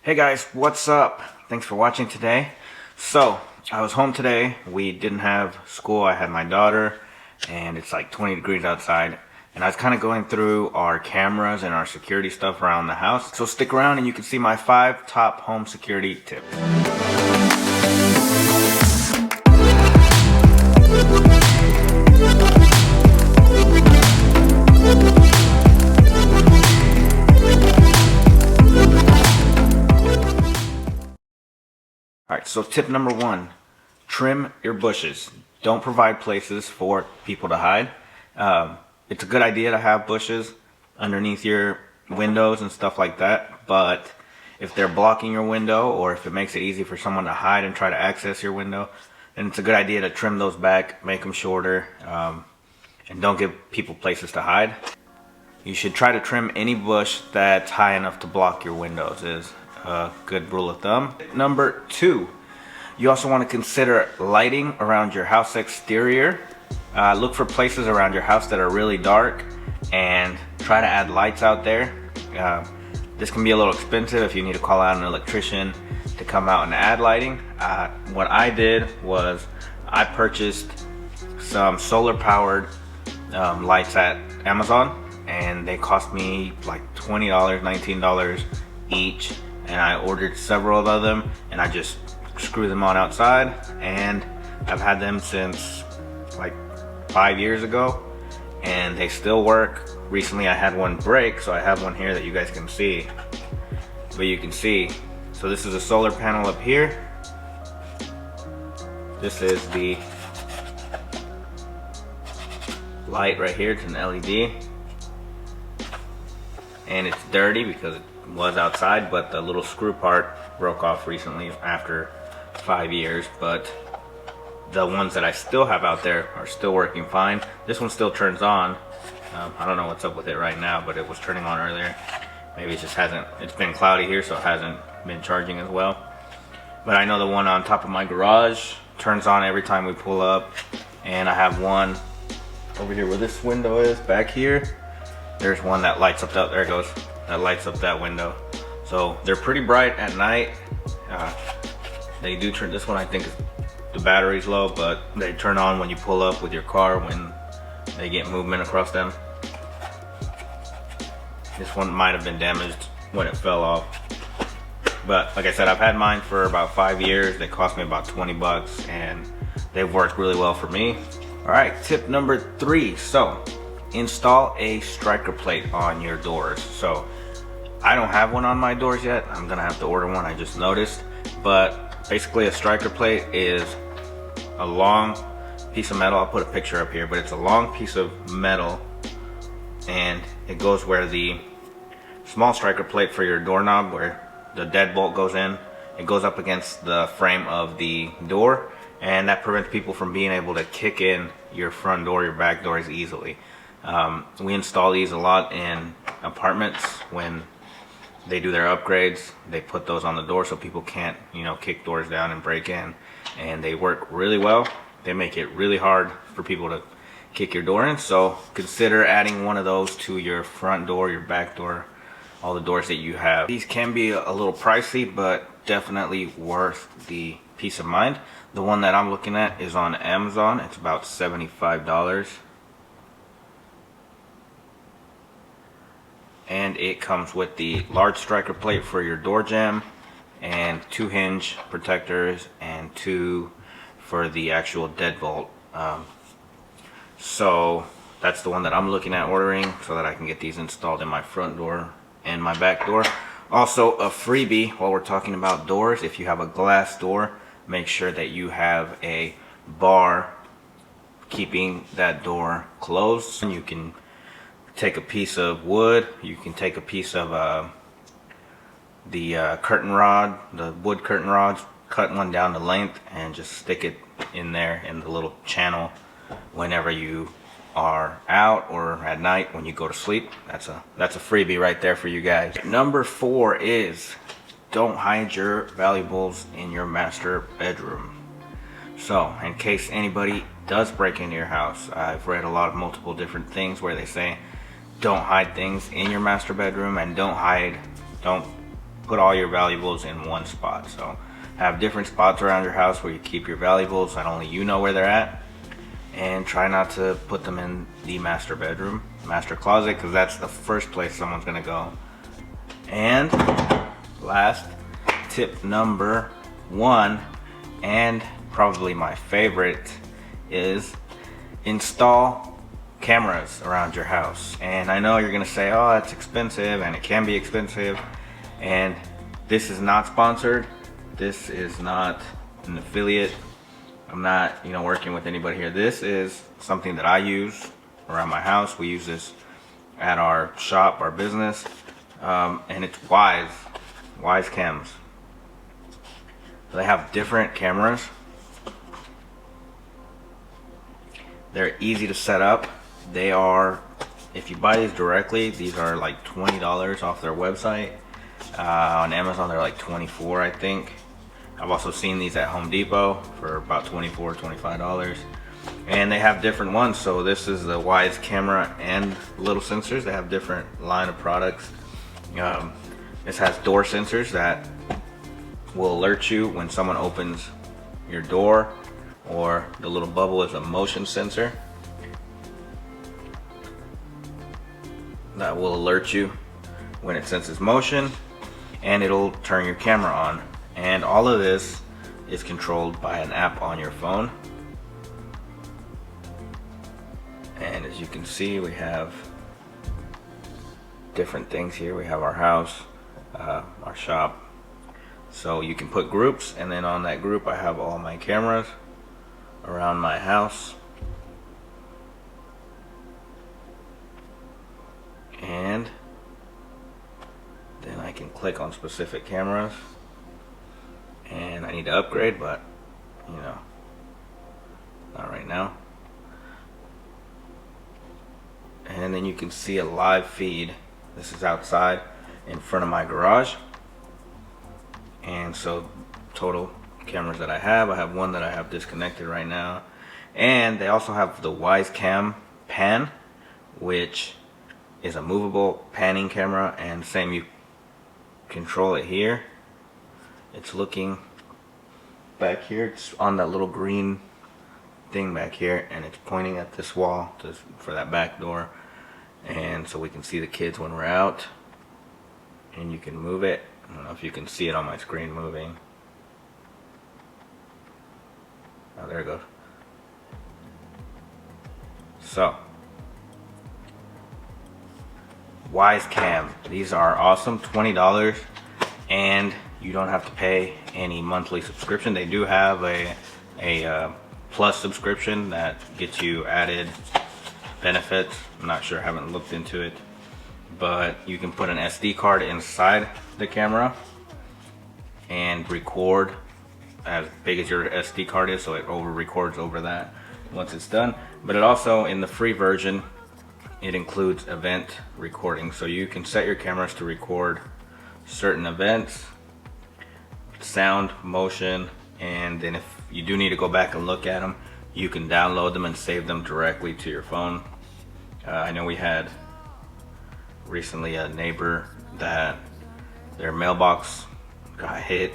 Hey guys, what's up? Thanks for watching today. So, I was home today. We didn't have school. I had my daughter, and it's like 20 degrees outside. And I was kind of going through our cameras and our security stuff around the house. So stick around and you can see my 5 top home security tips. Alright, so tip number 1, trim your bushes. Don't provide places for people to hide. It's a good idea to have bushes underneath your windows and stuff like that, but if they're blocking your window or if it makes it easy for someone to hide and try to access your window, then it's a good idea to trim those back, make them shorter, and don't give people places to hide. You should try to trim any bush that's high enough to block your windows is a good rule of thumb. Number 2, you also want to consider lighting around your house exterior. Look for places around your house that are really dark and try to add lights out there. This can be a little expensive if you need to call out an electrician to come out and add lighting. What I did was I purchased some solar powered lights at Amazon, and they cost me like $20, $19 each, and I ordered several of them and I just screw them on outside, and I've had them since like 5 years ago and they still work. Recently I had one break, so I have one here that you guys can see. But you can see, so this is a solar panel up here. This is the light right here. It's an LED. And it's dirty because it was outside, but the little screw part broke off recently after 5 years. But the ones that I still have out there are still working fine. This one still turns on. I don't know what's up with it right now, but it was turning on earlier. Maybe it just hasn't, it's been cloudy here, so it hasn't been charging as well. But I know the one on top of my garage turns on every time we pull up. And I have one over here where this window is, back here. There's one that lights up that, there it goes, that lights up that window. So they're pretty bright at night. They do turn, this one I think is, the battery's low, but they turn on when you pull up with your car when they get movement across them. This one might have been damaged when it fell off. But like I said, I've had mine for about 5 years. They cost me about 20 bucks and they've worked really well for me. All right, tip number 3. So install a striker plate on your doors. So I don't have one on my doors yet. I'm gonna have to order one, I just noticed. But basically a striker plate is a long piece of metal. I'll put a picture up here, but it's a long piece of metal and it goes where the small striker plate for your doorknob, where the deadbolt goes in. It goes up against the frame of the door, and that prevents people from being able to kick in your front door, your back doors easily. We install these a lot in apartments when they do their upgrades. They put those on the door so people can't, kick doors down and break in, and they work really well. They make it really hard for people to kick your door in, so consider adding one of those to your front door, your back door, all the doors that you have. These can be a little pricey, but definitely worth the peace of mind. The one that I'm looking at is on Amazon. It's about $75. And it comes with the large striker plate for your door jamb and 2 hinge protectors and 2 for the actual deadbolt. So that's the one that I'm looking at ordering so that I can get these installed in my front door and my back door. Also a freebie while we're talking about doors: if you have a glass door, make sure that you have a bar keeping that door closed. And you can take a piece of wood, you can take a piece of the curtain rod, the wood curtain rods, cut one down to length and just stick it in there in the little channel whenever you are out or at night when you go to sleep. That's a freebie right there for you guys. Number 4 is don't hide your valuables in your master bedroom. So in case anybody does break into your house, I've read a lot of multiple different things where they say don't hide things in your master bedroom, and don't put all your valuables in one spot. So have different spots around your house where you keep your valuables that only you know where they're at, and try not to put them in the master bedroom, master closet, because that's the first place someone's gonna go. And last, tip number 1, and probably my favorite, is install cameras around your house. And I know you're gonna say, oh, that's expensive, and it can be expensive, and this is not sponsored. This is not an affiliate. I'm not, working with anybody here. This is something that I use around my house. We use this at our shop, our business, and it's Wyze cams. They have different cameras. They're easy to set up. They are, if you buy these directly, these are like $20 off their website. On Amazon, they're like $24, I think. I've also seen these at Home Depot for about $24, $25. And they have different ones. So this is the Wyze camera and little sensors. They have different line of products. This has door sensors that will alert you when someone opens your door, or the little bubble is a motion sensor that will alert you when it senses motion, and it'll turn your camera on. And all of this is controlled by an app on your phone. And as you can see, we have different things here. We have our house, our shop. So you can put groups, and then on that group I have all my cameras around my house. And then I can click on specific cameras. And I need to upgrade, but not right now. And then you can see a live feed. This is outside in front of my garage. And so total cameras that I have one that I have disconnected right now. And they also have the Wyze Cam Pan, which is a movable panning camera, and same, you control it here. It's looking back here. It's on that little green thing back here, and it's pointing at this wall for that back door. And so we can see the kids when we're out, and you can move it. I don't know if you can see it on my screen moving. Oh, there it goes. So Wyze Cam, these are awesome, $20, and you don't have to pay any monthly subscription. They do have a plus subscription that gets you added benefits. I'm not sure, I haven't looked into it, but you can put an SD card inside the camera and record as big as your SD card is, so it records over that once it's done. But it also, in the free version, it includes event recording, so you can set your cameras to record certain events, sound, motion, and then if you do need to go back and look at them, you can download them and save them directly to your phone. I know we had recently a neighbor that their mailbox got hit,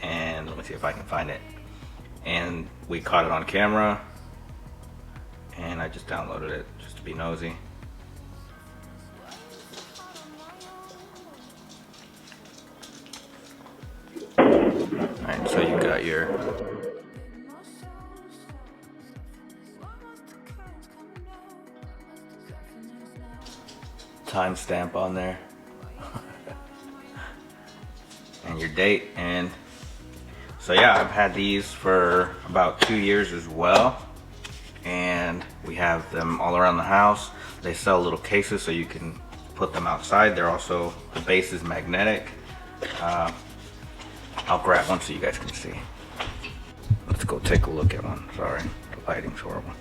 and let me see if I can find it, and we caught it on camera, and I just downloaded it just to be nosy. Alright, so you got your timestamp on there and your date. And so yeah, I've had these for about 2 years as well, and we have them all around the house. They sell little cases so you can put them outside. They're also, the base is magnetic. I'll grab one so you guys can see. Let's go take a look at one. Sorry, the lighting's horrible.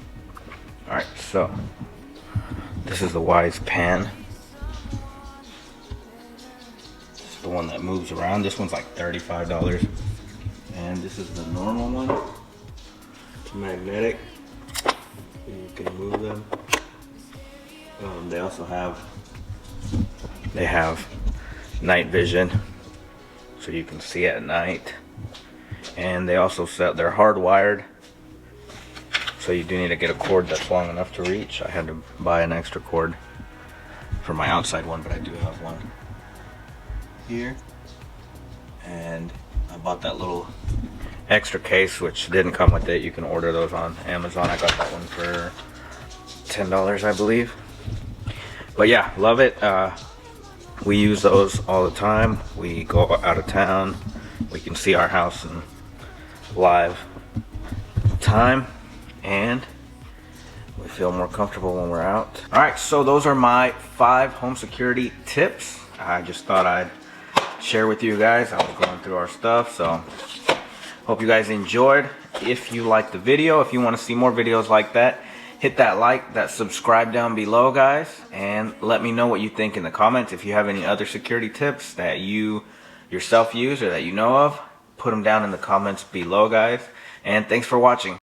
Alright, so this is the Wyze Pan. This is the one that moves around. This one's like $35. And this is the normal one. It's magnetic. You can move them. They also have night vision. so you can see at night. And they also sell, they're hardwired, so you do need to get a cord that's long enough to reach. I had to buy an extra cord for my outside one, but I do have one here. And I bought that little extra case, which didn't come with it. You can order those on Amazon. I got that one for $10, I believe. But yeah, love it. We use those all the time. We go out of town, we can see our house in live time, and we feel more comfortable when we're out. Alright, so those are my 5 home security tips. I just thought I'd share with you guys. I was going through our stuff, so hope you guys enjoyed. If you liked the video, if you want to see more videos like that, hit that like, that subscribe down below, guys, and let me know what you think in the comments. If you have any other security tips that you yourself use or that you know of, put them down in the comments below, guys. And thanks for watching.